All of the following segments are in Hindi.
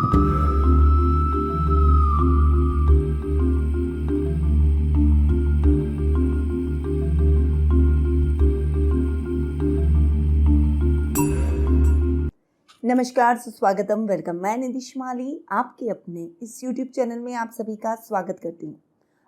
नमस्कार, सुस्वागतम, वेलकम। मैं निधि शिमाली आपके अपने इस YouTube चैनल में आप सभी का स्वागत करती हूँ।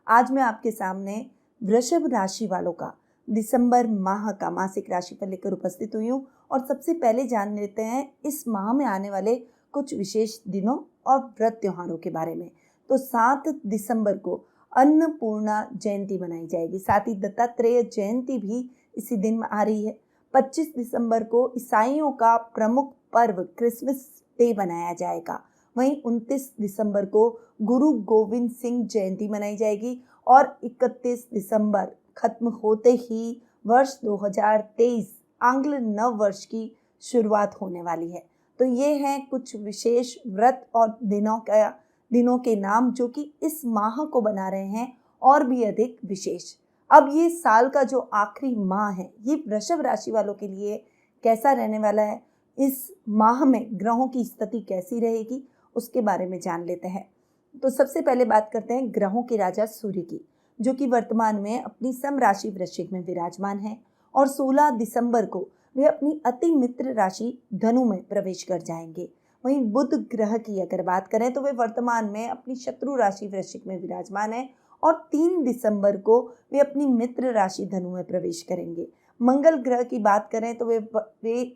आज मैं आपके सामने वृषभ राशि वालों का दिसंबर माह का मासिक राशिफल लेकर उपस्थित हुई हूँ और सबसे पहले जान लेते हैं इस माह में आने वाले कुछ विशेष दिनों और व्रत त्योहारों के बारे में। तो 7 दिसंबर को अन्नपूर्णा जयंती मनाई जाएगी, साथ ही दत्तात्रेय जयंती भी इसी दिन आ रही है। 25 दिसंबर को ईसाइयों का प्रमुख पर्व क्रिसमस डे मनाया जाएगा। वहीं 29 दिसंबर को गुरु गोविंद सिंह जयंती मनाई जाएगी और 31 दिसंबर खत्म होते ही वर्ष 2023 आंग्ल नव वर्ष की शुरुआत होने वाली है। तो ये हैं कुछ विशेष व्रत और दिनों के नाम जो कि इस माह को बना रहे हैं और भी अधिक विशेष। अब ये साल का जो आखिरी माह है, ये वृषभ राशि वालों के लिए कैसा रहने वाला है, इस माह में ग्रहों की स्थिति कैसी रहेगी, उसके बारे में जान लेते हैं। तो सबसे पहले बात करते हैं ग्रहों के राजा सूर्य की, जो कि वर्तमान में अपनी सम राशि वृश्चिक में विराजमान है और 16 दिसंबर को वे अपनी अति मित्र राशि धनु में प्रवेश कर जाएंगे। वहीं बुध ग्रह की अगर बात करें तो वे वर्तमान में अपनी शत्रु राशि वृश्चिक में विराजमान है और 3 दिसंबर को वे अपनी मित्र राशि धनु में प्रवेश करेंगे। मंगल ग्रह की बात करें तो वे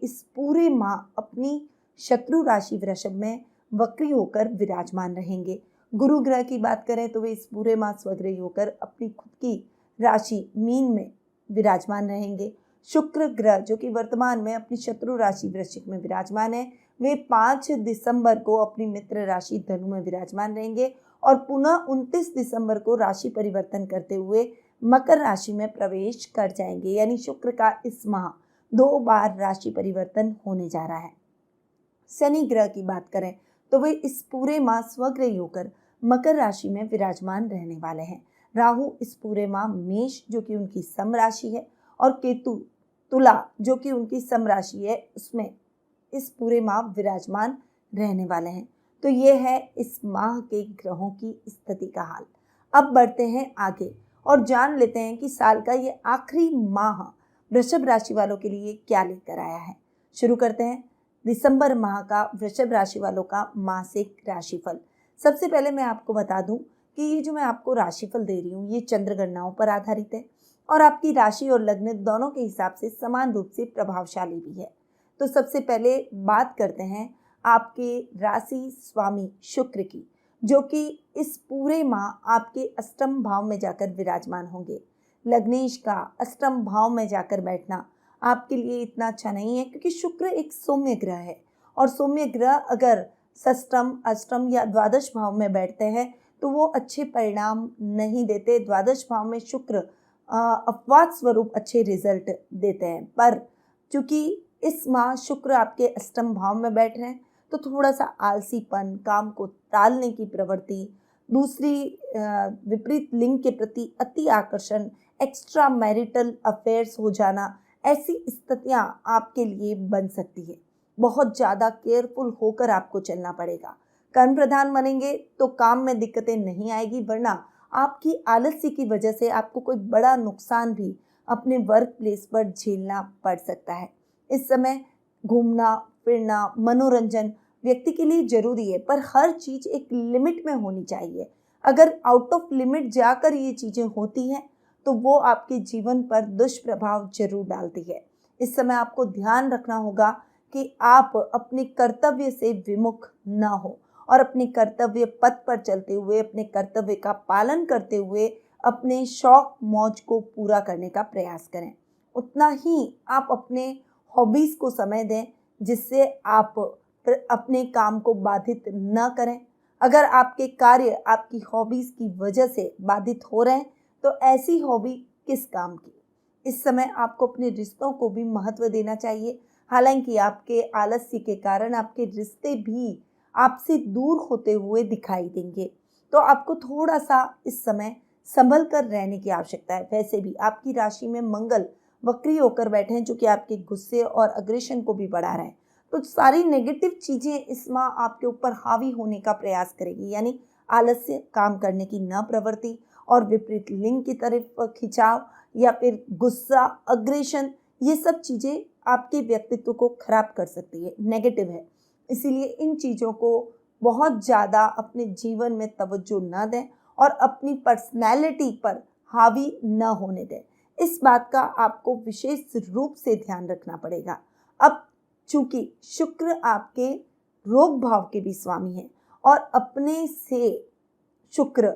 इस पूरे माह अपनी शत्रु राशि वृषभ में वक्री होकर विराजमान रहेंगे। गुरु ग्रह की बात करें तो वे इस पूरे माह स्वग्रही होकर अपनी खुद की राशि मीन में विराजमान रहेंगे। शुक्र ग्रह जो कि वर्तमान में अपनी शत्रु राशि वृश्चिक में विराजमान है, वे 5 दिसंबर को अपनी मित्र राशि धनु में विराजमान रहेंगे और पुनः 29 दिसंबर को राशि परिवर्तन करते हुए मकर राशि में प्रवेश कर जाएंगे। यानी शुक्र का इस माह 2 बार राशि परिवर्तन होने जा रहा है। शनि ग्रह की बात करें तो वे इस पूरे माह स्वग्रही होकर मकर राशि में विराजमान रहने वाले हैं। राहु इस पूरे माह मेष जो कि उनकी सम राशि है और केतु तुला जो कि उनकी सम राशि है, उसमें इस पूरे माह विराजमान रहने वाले हैं। तो ये है इस माह के ग्रहों की स्थिति का हाल। अब बढ़ते हैं आगे और जान लेते हैं कि साल का ये आखिरी माह वृषभ राशि वालों के लिए क्या लेकर आया है। शुरू करते हैं दिसंबर माह का वृषभ राशि वालों का मासिक राशिफल। सबसे पहले मैं आपको बता दूं कि ये जो मैं आपको राशिफल दे रही हूँ ये चंद्र गणनाओं पर आधारित है और आपकी राशि और लग्न दोनों के हिसाब से समान रूप से प्रभावशाली भी है। तो सबसे पहले बात करते हैं आपके राशि स्वामी शुक्र की, जो कि इस पूरे माह आपके अष्टम भाव में जाकर विराजमान होंगे। लग्नेश का अष्टम भाव में जाकर बैठना आपके लिए इतना अच्छा नहीं है क्योंकि शुक्र एक सौम्य ग्रह है और सौम्य ग्रह अगर षष्टम, अष्टम या द्वादश भाव में बैठते हैं तो वो अच्छे परिणाम नहीं देते। द्वादश भाव में शुक्र अपवाद स्वरूप अच्छे रिजल्ट देते हैं, पर चूंकि इस माह शुक्र आपके अष्टम भाव में बैठ रहे हैं तो थोड़ा सा आलसीपन, काम को टालने की प्रवृत्ति, दूसरी विपरीत लिंग के प्रति अति आकर्षण, एक्स्ट्रा मैरिटल अफेयर्स हो जाना, ऐसी स्थितियां आपके लिए बन सकती है। बहुत ज़्यादा केयरफुल होकर आपको चलना पड़ेगा। कर्म प्रधान बनेंगे तो काम में दिक्कतें नहीं आएगी, वरना आपकी आलस्य की वजह से आपको कोई बड़ा नुकसान भी अपने वर्क प्लेस पर झेलना पड़ सकता है। इस समय घूमना फिरना, मनोरंजन व्यक्ति के लिए जरूरी है, पर हर चीज़ एक लिमिट में होनी चाहिए। अगर आउट ऑफ लिमिट जाकर ये चीज़ें होती हैं तो वो आपके जीवन पर दुष्प्रभाव जरूर डालती है। इस समय आपको ध्यान रखना होगा कि आप अपने कर्तव्य से विमुख न हो और अपने कर्तव्य पथ पर चलते हुए, अपने कर्तव्य का पालन करते हुए अपने शौक मौज को पूरा करने का प्रयास करें। उतना ही आप अपने हॉबीज़ को समय दें जिससे आप अपने काम को बाधित न करें। अगर आपके कार्य आपकी हॉबीज़ की वजह से बाधित हो रहे हैं तो ऐसी हॉबी किस काम की। इस समय आपको अपने रिश्तों को भी महत्व देना चाहिए। हालांकि आपके आलस्य के कारण आपके रिश्ते भी आपसे दूर होते हुए दिखाई देंगे, तो आपको थोड़ा सा इस समय संभल कर रहने की आवश्यकता है। वैसे भी आपकी राशि में मंगल वक्री होकर बैठे हैं जो कि आपके गुस्से और अग्रेशन को भी बढ़ा रहे हैं, तो सारी नेगेटिव चीज़ें इस माह आपके ऊपर हावी होने का प्रयास करेगी, यानी आलस्य, काम करने की न प्रवृत्ति और विपरीत लिंग की तरफ खिंचाव या फिर गुस्सा, अग्रेशन, ये सब चीज़ें आपके व्यक्तित्व को खराब कर सकती है, नेगेटिव है। इसीलिए इन चीज़ों को बहुत ज़्यादा अपने जीवन में तवज्जो न दें और अपनी पर्सनैलिटी पर हावी न होने दें। इस बात का आपको विशेष रूप से ध्यान रखना पड़ेगा। अब चूंकि शुक्र आपके रोग भाव के भी स्वामी हैं और अपने से शुक्र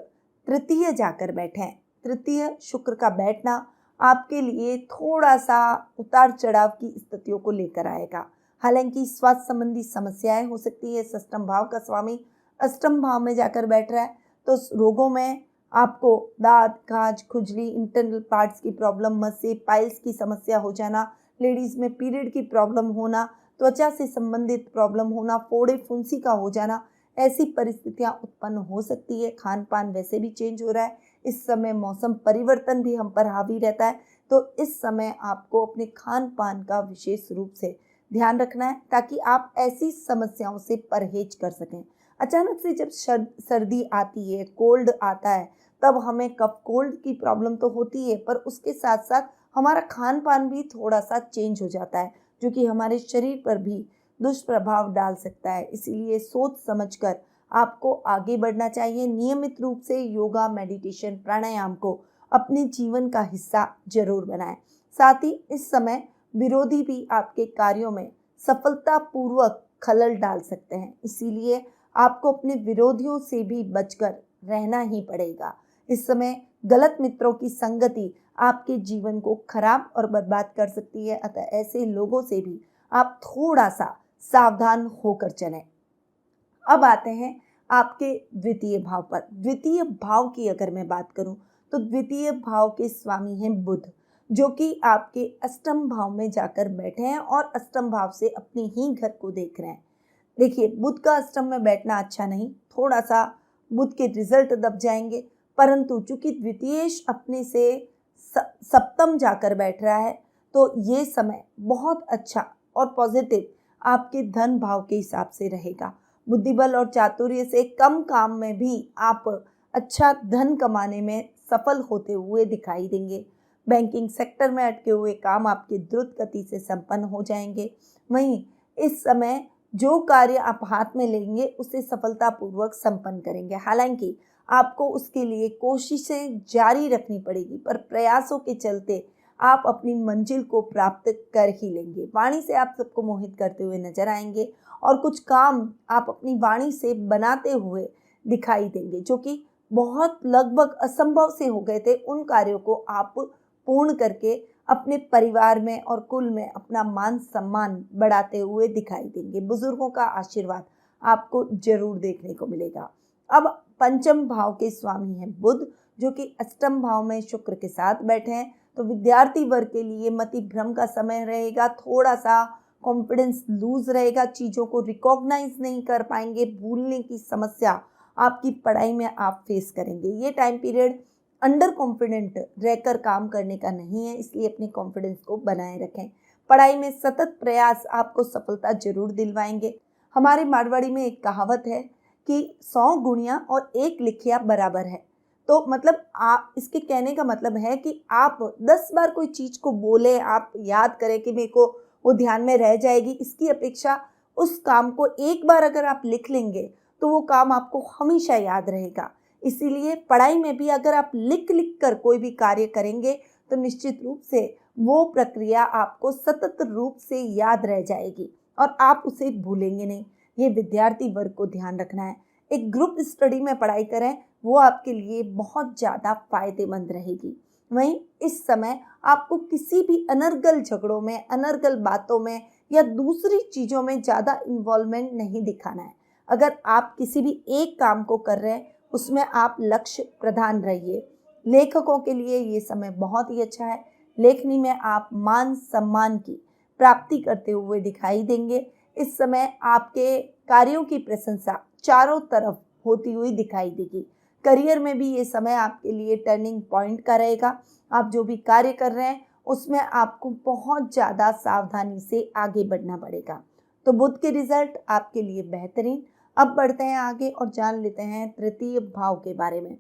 तृतीय जाकर बैठे हैं, तृतीय शुक्र का बैठना आपके लिए थोड़ा सा उतार चढ़ाव की स्थितियों को लेकर आएगा। हालांकि स्वास्थ्य संबंधी समस्याएं हो सकती है। षष्ठम भाव का स्वामी अष्टम भाव में जाकर बैठ रहा है, तो रोगों में आपको दांत, खाज, खुजली, इंटरनल पार्ट्स की प्रॉब्लम, मस्से, पाइल्स की समस्या हो जाना, लेडीज में पीरियड की प्रॉब्लम होना, त्वचा से संबंधित प्रॉब्लम होना, फोड़े फुंसी का हो जाना, ऐसी परिस्थितियां उत्पन्न हो सकती है। खान पान वैसे भी चेंज हो रहा है, इस समय मौसम परिवर्तन भी हम पर हावी रहता है, तो इस समय आपको अपने खान पान का विशेष रूप से ध्यान रखना है ताकि आप ऐसी समस्याओं से परहेज कर सकें। अचानक से जब सर्दी आती है, कोल्ड आता है, तब हमें कफ कोल्ड की प्रॉब्लम तो होती है, पर उसके साथ साथ हमारा खान पान भी थोड़ा सा चेंज हो जाता है, जो कि हमारे शरीर पर भी दुष्प्रभाव डाल सकता है। इसीलिए सोच समझकर आपको आगे बढ़ना चाहिए। नियमित रूप से योगा, मेडिटेशन, प्राणायाम को अपने जीवन का हिस्सा जरूर बनाएं। साथ ही इस समय विरोधी भी आपके कार्यों में सफलतापूर्वक खलल डाल सकते हैं, इसीलिए आपको अपने विरोधियों से भी बचकर रहना ही पड़ेगा। इस समय गलत मित्रों की संगति आपके जीवन को खराब और बर्बाद कर सकती है, अतः ऐसे लोगों से भी आप थोड़ा सा सावधान होकर चलें। अब आते हैं आपके द्वितीय भाव पर। द्वितीय भाव की अगर मैं बात करूं तो द्वितीय भाव के स्वामी हैं बुध, जो कि आपके अष्टम भाव में जाकर बैठे हैं और अष्टम भाव से अपने ही घर को देख रहे हैं। देखिए, बुध का अष्टम में बैठना अच्छा नहीं, थोड़ा सा बुध के रिजल्ट दब जाएंगे, परंतु चूंकि द्वितीयेश अपने से सप्तम जाकर बैठ रहा है, तो ये समय बहुत अच्छा और पॉजिटिव आपके धन भाव के हिसाब से रहेगा। बुद्धिबल और चातुर्य से कम काम में भी आप अच्छा धन कमाने में सफल होते हुए दिखाई देंगे। बैंकिंग सेक्टर में अटके हुए काम आपके द्रुत गति से संपन्न हो जाएंगे। वहीं इस समय जो कार्य आप हाथ में लेंगे उसे सफलतापूर्वक संपन्न करेंगे। हालांकि आपको उसके लिए कोशिशें जारी रखनी पड़ेगी, पर प्रयासों के चलते आप अपनी मंजिल को प्राप्त कर ही लेंगे। वाणी से आप सबको मोहित करते हुए नजर आएंगे और कुछ काम आप अपनी वाणी से बनाते हुए दिखाई देंगे, जो कि बहुत लगभग असंभव से हो गए थे। उन कार्यों को आप पूर्ण करके अपने परिवार में और कुल में अपना मान सम्मान बढ़ाते हुए दिखाई देंगे। बुजुर्गों का आशीर्वाद आपको जरूर देखने को मिलेगा। अब पंचम भाव के स्वामी हैं बुध, जो कि अष्टम भाव में शुक्र के साथ बैठे हैं, तो विद्यार्थी वर्ग के लिए मति भ्रम का समय रहेगा। थोड़ा सा कॉन्फिडेंस लूज रहेगा, चीज़ों को रिकॉग्नाइज नहीं कर पाएंगे, भूलने की समस्या आपकी पढ़ाई में आप फेस करेंगे। ये टाइम पीरियड अंडर कॉन्फिडेंट रहकर काम करने का नहीं है, इसलिए अपनी कॉन्फिडेंस को बनाए रखें। पढ़ाई में सतत प्रयास आपको सफलता जरूर दिलवाएंगे। हमारे मारवाड़ी में एक कहावत है कि 100 गुणिया और 1 लिखिया बराबर है। तो मतलब आप, इसके कहने का मतलब है कि आप 10 बार कोई चीज़ को बोले, आप याद करें कि मेरे को वो ध्यान में रह जाएगी, इसकी अपेक्षा उस काम को एक बार अगर आप लिख लेंगे तो वो काम आपको हमेशा याद रहेगा। इसीलिए पढ़ाई में भी अगर आप लिख लिख कर कोई भी कार्य करेंगे तो निश्चित रूप से वो प्रक्रिया आपको सतत रूप से याद रह जाएगी और आप उसे भूलेंगे नहीं। ये विद्यार्थी वर्ग को ध्यान रखना है। एक ग्रुप स्टडी में पढ़ाई करें, वो आपके लिए बहुत ज़्यादा फायदेमंद रहेगी। वहीं इस समय आपको किसी भी अनर्गल झगड़ों में, अनर्गल बातों में या दूसरी चीज़ों में ज़्यादा इन्वॉल्वमेंट नहीं दिखाना है। अगर आप किसी भी एक काम को कर रहे हैं उसमें आप लक्ष्य प्रधान रहिए। लेखकों के लिए ये समय बहुत ही अच्छा है। लेखनी में आप मान सम्मान की प्राप्ति करते हुए दिखाई देंगे। इस समय आपके कार्यों की प्रशंसा चारों तरफ होती हुई दिखाई देगी। करियर में भी ये समय आपके लिए टर्निंग पॉइंट का रहेगा। आप जो भी कार्य कर रहे हैं उसमें आपको बहुत ज़्यादा सावधानी से आगे बढ़ना पड़ेगा। तो बुध के रिजल्ट आपके लिए बेहतरीन। अब बढ़ते हैं आगे और जान लेते हैं तृतीय भाव के बारे में।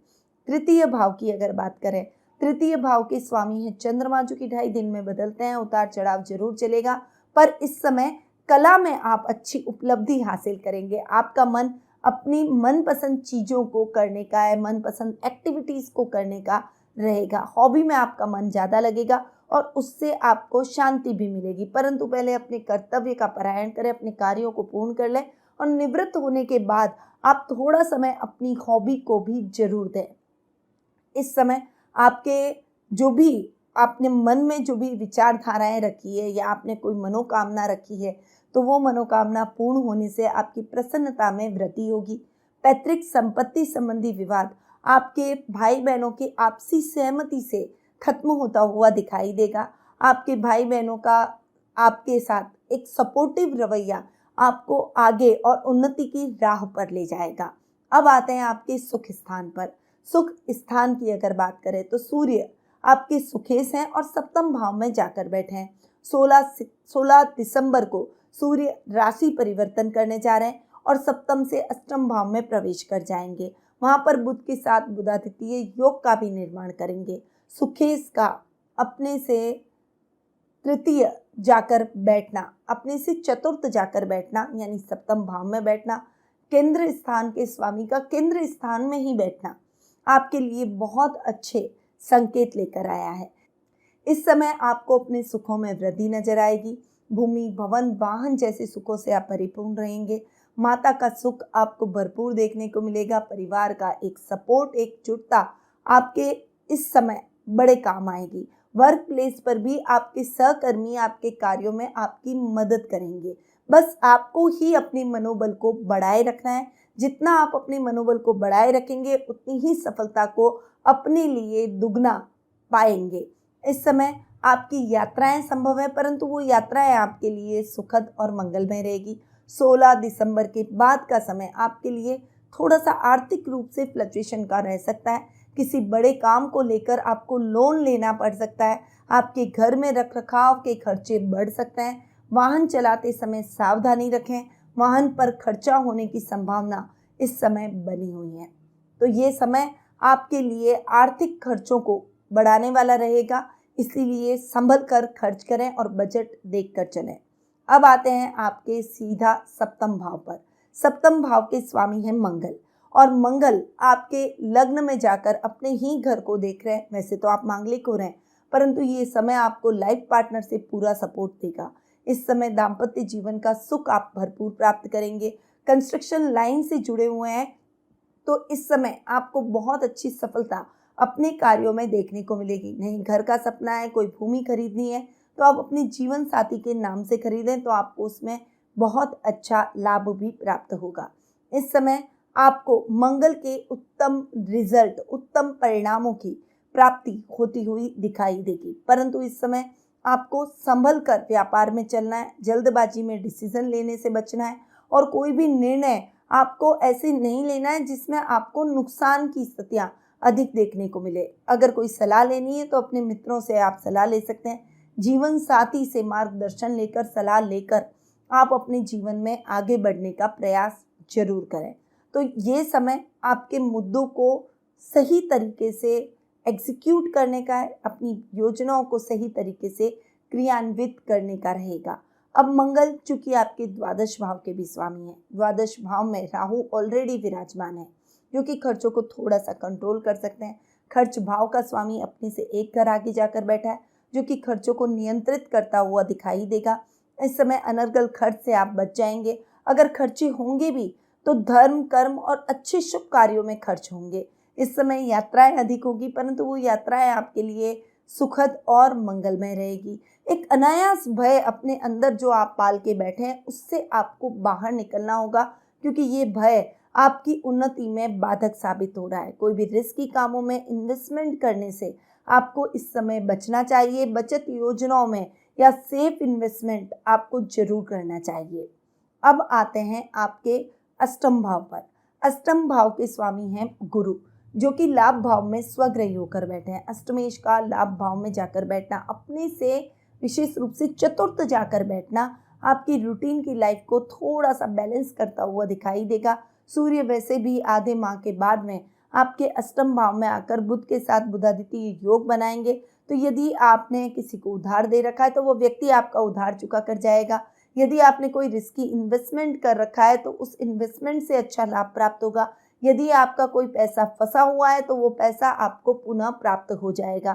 तृतीय भाव की अगर बात करें, तृतीय भाव के स्वामी है चंद्रमा, जो कि 2.5 दिन में बदलते हैं। उतार चढ़ाव जरूर चलेगा, पर इस समय कला में आप अच्छी उपलब्धि हासिल करेंगे। आपका मन अपनी मनपसंद चीज़ों को करने का है, मनपसंद एक्टिविटीज़ को करने का रहेगा। हॉबी में आपका मन ज़्यादा लगेगा और उससे आपको शांति भी मिलेगी। परंतु पहले अपने कर्तव्य का पारायण करें, अपने कार्यों को पूर्ण कर लें और निवृत्त होने के बाद आप थोड़ा समय अपनी हॉबी को भी जरूर दें। इस समय आपके जो भी आपने मन में जो भी विचारधाराएं रखी है या आपने कोई मनोकामना रखी है, तो वो मनोकामना पूर्ण होने से आपकी प्रसन्नता में वृद्धि होगी। पैतृक संपत्ति संबंधी विवाद आपके भाई बहनों की आपसी सहमति से खत्म होता हुआ दिखाई देगा। आपके भाई बहनों का आपके साथ एक सपोर्टिव रवैया आपको आगे और उन्नति की राह पर ले जाएगा। अब आते हैं आपके सुख स्थान पर। सुख स्थान की अगर बात करें तो सूर्य आपके सुखेश हैं और सप्तम भाव में जाकर बैठे हैं। 16 दिसंबर को सूर्य राशि परिवर्तन करने जा रहे हैं और सप्तम से अष्टम भाव में प्रवेश कर जाएंगे। वहां पर बुध के साथ बुधादित्य योग का भी निर्माण करेंगे। सुखेश का अपने से तृतीय जाकर बैठना, अपने से चतुर्थ जाकर बैठना, यानी सप्तम भाव में बैठना, केंद्र स्थान के स्वामी का केंद्र स्थान में ही बैठना आपके लिए बहुत अच्छे संकेत लेकर आया है। इस समय आपको अपने सुखों में वृद्धि नजर आएगी। भूमि, भवन, वाहन जैसे सुखों से आप परिपूर्ण रहेंगे। माता का सुख आपको भरपूर देखने को मिलेगा। परिवार का एक सपोर्ट, एकजुटता आपके इस समय बड़े काम आएगी। वर्क प्लेस पर भी आपके सहकर्मी आपके कार्यों में आपकी मदद करेंगे। बस आपको ही अपने मनोबल को बढ़ाए रखना है। जितना आप अपने मनोबल को बढ़ाए रखेंगे, उतनी ही सफलता को अपने लिए दुगना पाएंगे। इस समय आपकी यात्राएं संभव है, परंतु वो यात्राएं आपके लिए सुखद और मंगलमय रहेगी। 16 दिसंबर के बाद का समय आपके लिए थोड़ा सा आर्थिक रूप से फ्लक्चुएशन का रह सकता है। किसी बड़े काम को लेकर आपको लोन लेना पड़ सकता है। आपके घर में रखरखाव के खर्चे बढ़ सकते हैं। वाहन चलाते समय सावधानी रखें। वाहन पर खर्चा होने की संभावना इस समय बनी हुई है। तो ये समय आपके लिए आर्थिक खर्चों को बढ़ाने वाला रहेगा, इसलिए संभल कर खर्च करें और बजट देखकर चलें। अब आते हैं आपके सीधा सप्तम भाव पर। सप्तम भाव के स्वामी हैं मंगल, और मंगल आपके लग्न में जाकर अपने ही घर को देख रहे हैं। वैसे तो आप मांगलिक हो रहे हैं, परंतु ये समय आपको लाइफ पार्टनर से पूरा सपोर्ट देगा। इस समय दाम्पत्य जीवन का सुख आप भरपूर प्राप्त करेंगे। कंस्ट्रक्शन लाइन से जुड़े हुए हैं तो इस समय आपको बहुत अच्छी सफलता अपने कार्यों में देखने को मिलेगी। नहीं घर का सपना है, कोई भूमि खरीदनी है, तो आप अपने जीवन साथी के नाम से खरीदें तो आपको उसमें बहुत अच्छा लाभ भी प्राप्त होगा। इस समय आपको मंगल के उत्तम रिजल्ट, उत्तम परिणामों की प्राप्ति होती हुई दिखाई देगी। परंतु इस समय आपको संभल कर व्यापार में चलना है। जल्दबाजी में डिसीजन लेने से बचना है और कोई भी निर्णय आपको ऐसे नहीं लेना है जिसमें आपको नुकसान की स्थितियां अधिक देखने को मिले। अगर कोई सलाह लेनी है तो अपने मित्रों से आप सलाह ले सकते हैं। जीवन साथी से मार्गदर्शन लेकर, सलाह लेकर आप अपने जीवन में आगे बढ़ने का प्रयास जरूर करें। तो ये समय आपके मुद्दों को सही तरीके से एग्जीक्यूट करने का है, अपनी योजनाओं को सही तरीके से क्रियान्वित करने का रहेगा। अब मंगल चूंकि आपके द्वादश भाव के भी स्वामी है, द्वादश भाव में राहु ऑलरेडी विराजमान है, जो कि खर्चों को थोड़ा सा कंट्रोल कर सकते हैं। खर्च भाव का स्वामी अपने से एक घर आगे जाकर बैठा है, जो कि खर्चों को नियंत्रित करता हुआ दिखाई देगा। इस समय अनर्गल खर्च से आप बच जाएंगे। अगर खर्चे होंगे भी तो धर्म, कर्म और अच्छे शुभ कार्यों में खर्च होंगे। इस समय यात्राएं अधिक होगी, परंतु वो यात्राएं आपके लिए सुखद और मंगलमय रहेगी। एक अनायास भय अपने अंदर जो आप पाल के बैठे हैं, उससे आपको बाहर निकलना होगा, क्योंकि ये भय आपकी उन्नति में बाधक साबित हो रहा है। कोई भी रिस्की कामों में इन्वेस्टमेंट करने से आपको इस समय बचना चाहिए। बचत योजनाओं में या सेफ इन्वेस्टमेंट आपको जरूर करना चाहिए। अब आते हैं आपके अष्टम भाव पर। अष्टम भाव के स्वामी हैं गुरु, जो कि लाभ भाव में स्वग्रही होकर बैठे हैं। अष्टमेश का लाभ भाव में जाकर बैठना, अपने से विशेष रूप से चतुर्थ जाकर बैठना आपकी रूटीन की लाइफ को थोड़ा सा बैलेंस करता हुआ दिखाई देगा। सूर्य वैसे भी आधे माह के बाद में आपके अष्टम भाव में आकर बुध के साथ बुधादित्य योग बनाएंगे। तो यदि आपने किसी को उधार दे रखा है तो वो व्यक्ति आपका उधार चुका कर जाएगा। यदि आपने कोई रिस्की इन्वेस्टमेंट कर रखा है तो उस इन्वेस्टमेंट से अच्छा लाभ प्राप्त होगा। यदि आपका कोई पैसा फंसा हुआ है तो वो पैसा आपको पुनः प्राप्त हो जाएगा।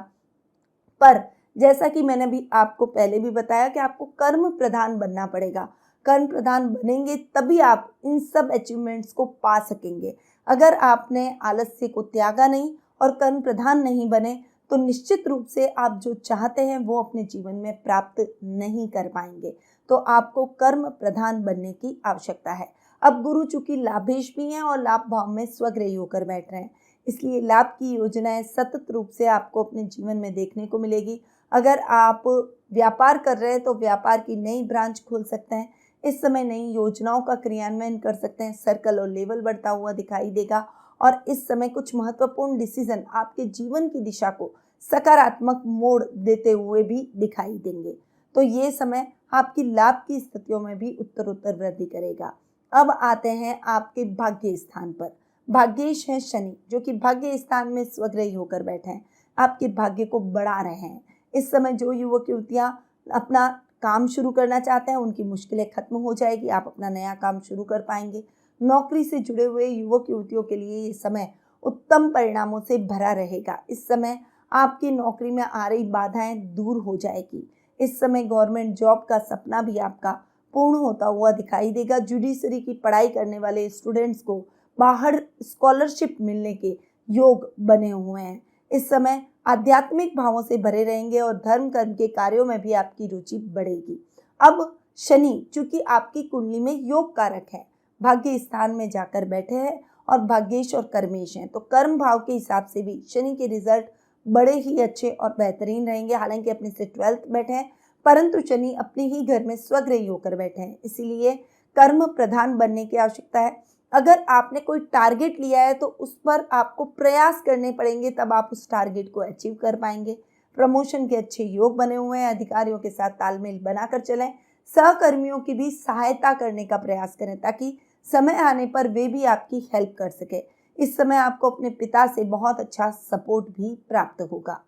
पर जैसा कि मैंने भी आपको पहले भी बताया कि आपको कर्म प्रधान बनना पड़ेगा। कर्म प्रधान बनेंगे तभी आप इन सब अचीवमेंट्स को पा सकेंगे। अगर आपने आलस्य को त्यागा नहीं और कर्म प्रधान नहीं बने तो निश्चित रूप से आप जो चाहते हैं वो अपने जीवन में प्राप्त नहीं कर पाएंगे। तो आपको कर्म प्रधान बनने की आवश्यकता है। अब गुरु चूंकि लाभेश भी हैं और लाभ भाव में स्वग्रही होकर बैठ रहे हैं, इसलिए लाभ की योजनाएं सतत रूप से आपको अपने जीवन में देखने को मिलेगी। अगर आप व्यापार कर रहे हैं तो व्यापार की नई ब्रांच खोल सकते हैं। इस समय नई योजनाओं का क्रियान्वयन कर सकते हैं। सर्कल और लेवल बढ़ता हुआ दिखाई देगा और इस समय कुछ महत्वपूर्ण डिसीजन आपके जीवन की दिशा को सकारात्मक मोड़ देते हुए भी दिखाई देंगे। तो ये समय आपकी लाभ की स्थितियों में भी उत्तरोत्तर वृद्धि करेगा। अब आते हैं आपके भाग्य स्थान पर। भाग्येश है शनि, जो कि भाग्य स्थान में स्वग्रही होकर बैठे हैं, आपके भाग्य को बढ़ा रहे हैं। इस समय जो युवक युवतियां अपना काम शुरू करना चाहते हैं उनकी मुश्किलें खत्म हो जाएगी, आप अपना नया काम शुरू कर पाएंगे। नौकरी से जुड़े हुए युवक युवतियों के लिए ये समय उत्तम परिणामों से भरा रहेगा। इस समय आपकी नौकरी में आ रही बाधाएं दूर हो जाएगी। इस समय गवर्नमेंट जॉब का सपना भी आपका पूर्ण होता हुआ दिखाई देगा। जुडिशरी की पढ़ाई करने वाले स्टूडेंट्स को बाहर स्कॉलरशिप मिलने के योग बने हुए हैं। इस समय आध्यात्मिक भावों से भरे रहेंगे और धर्म कर्म के कार्यों में भी आपकी रुचि बढ़ेगी। अब शनि चूंकि आपकी कुंडली में योग कारक है, भाग्य स्थान में जाकर बैठे हैं और भाग्येश और कर्मेश हैं, तो कर्म भाव के हिसाब से भी शनि के रिजल्ट बड़े ही अच्छे और बेहतरीन रहेंगे। हालांकि अपने से 12th बैठे हैं, परंतु शनि अपने ही घर में स्वग्रही होकर बैठे हैं, इसीलिए कर्म प्रधान बनने की आवश्यकता है। अगर आपने कोई टारगेट लिया है तो उस पर आपको प्रयास करने पड़ेंगे, तब आप उस टारगेट को अचीव कर पाएंगे। प्रमोशन के अच्छे योग बने हुए हैं, अधिकारियों के साथ तालमेल बनाकर चलें। सहकर्मियों की भी सहायता करने का प्रयास करें ताकि समय आने पर वे भी आपकी हेल्प कर सके। इस समय आपको अपने पिता से बहुत अच्छा सपोर्ट भी प्राप्त होगा।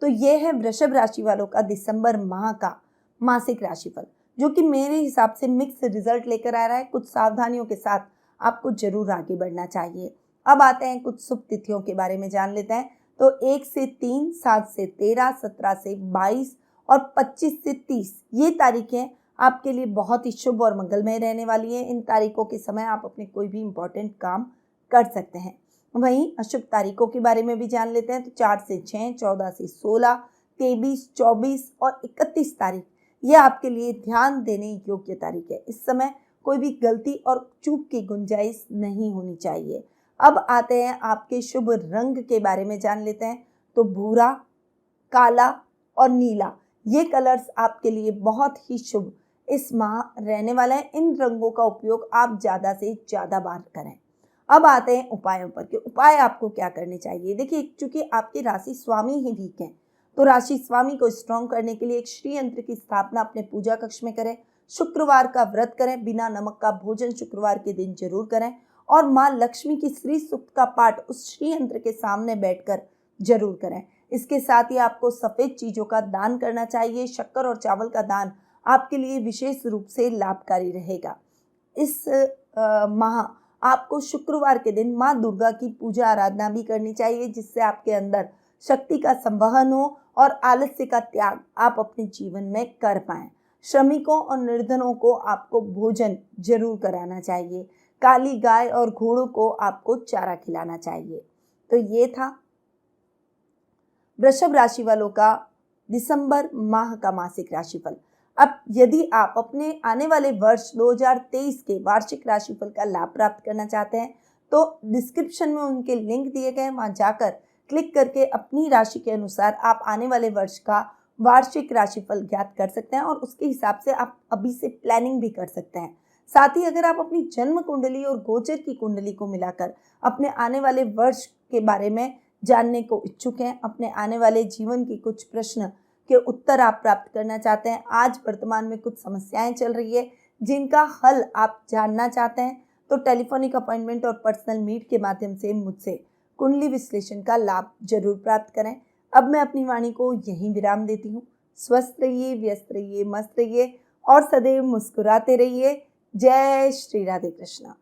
तो ये है वृषभ राशि वालों का दिसंबर माह का मासिक राशिफल, जो कि मेरे हिसाब से मिक्स रिजल्ट लेकर आ रहा है। कुछ सावधानियों के साथ आपको जरूर आगे बढ़ना चाहिए। अब आते हैं कुछ शुभ तिथियों के बारे में जान लेते हैं। तो 1 से 3, 7 से 13, 17 से 22 और 25 से 30 ये तारीखें आपके लिए बहुत ही शुभ और मंगलमय रहने वाली हैं। इन तारीखों के समय आप अपने कोई भी इम्पोर्टेंट काम कर सकते हैं। वहीं अशुभ तारीखों के बारे में भी जान लेते हैं। तो 4 से 6, 14 से 16, 23, 24 और 31 तारीख ये आपके लिए ध्यान देने योग्य तारीख है। इस समय कोई भी गलती और चूक की गुंजाइश नहीं होनी चाहिए। अब आते हैं आपके शुभ रंग के बारे में जान लेते हैं। तो भूरा, काला और नीला ये कलर्स आपके लिए बहुत ही शुभ इस माह रहने वाला है। इन रंगों का उपयोग आप ज़्यादा से ज़्यादा बार करें। अब आते हैं उपायों पर कि उपाय आपको क्या करने चाहिए। देखिए, चूंकि आपके राशि स्वामी ही वीक हैं, तो राशि स्वामी को स्ट्रॉन्ग करने के लिए एक श्री यंत्र की स्थापना अपने पूजा कक्ष में करें। शुक्रवार का व्रत करें, बिना नमक का भोजन शुक्रवार के दिन जरूर करें और माँ लक्ष्मी की श्री सूक्त का पाठ उस श्री यंत्र के सामने बैठकर जरूर करें। इसके साथ ही आपको सफ़ेद चीज़ों का दान करना चाहिए। शक्कर और चावल का दान आपके लिए विशेष रूप से लाभकारी रहेगा। इस माह आपको शुक्रवार के दिन माँ दुर्गा की पूजा आराधना भी करनी चाहिए, जिससे आपके अंदर शक्ति का संवहन हो और आलस्य का त्याग आप अपने जीवन में कर पाएं। श्रमिकों और निर्धनों को आपको भोजन जरूर कराना चाहिए। काली गाय और घोड़ों को आपको चारा खिलाना चाहिए। तो ये था वृषभ राशि वालों का दिसंबर माह का मासिक राशिफल। अब यदि आप अपने आने वाले वर्ष 2023 के वार्षिक राशिफल का लाभ प्राप्त करना चाहते हैं तो डिस्क्रिप्शन में उनके लिंक दिए गए, वहां जाकर क्लिक करके अपनी राशि के अनुसार आप आने वाले वर्ष का वार्षिक राशिफल ज्ञात कर सकते हैं और उसके हिसाब से आप अभी से प्लानिंग भी कर सकते हैं। साथ ही अगर आप अपनी जन्म कुंडली और गोचर की कुंडली को मिलाकर अपने आने वाले वर्ष के बारे में जानने को इच्छुक हैं, अपने आने वाले जीवन की कुछ प्रश्न के उत्तर आप प्राप्त करना चाहते हैं, आज वर्तमान में कुछ समस्याएं चल रही है जिनका हल आप जानना चाहते हैं, तो टेलीफोनिक अपॉइंटमेंट और पर्सनल मीट के माध्यम से मुझसे कुंडली विश्लेषण का लाभ जरूर प्राप्त करें। अब मैं अपनी वाणी को यहीं विराम देती हूँ। स्वस्थ रहिए, व्यस्त रहिए, मस्त रहिए और सदैव मुस्कुराते रहिए। जय श्री राधे कृष्णा।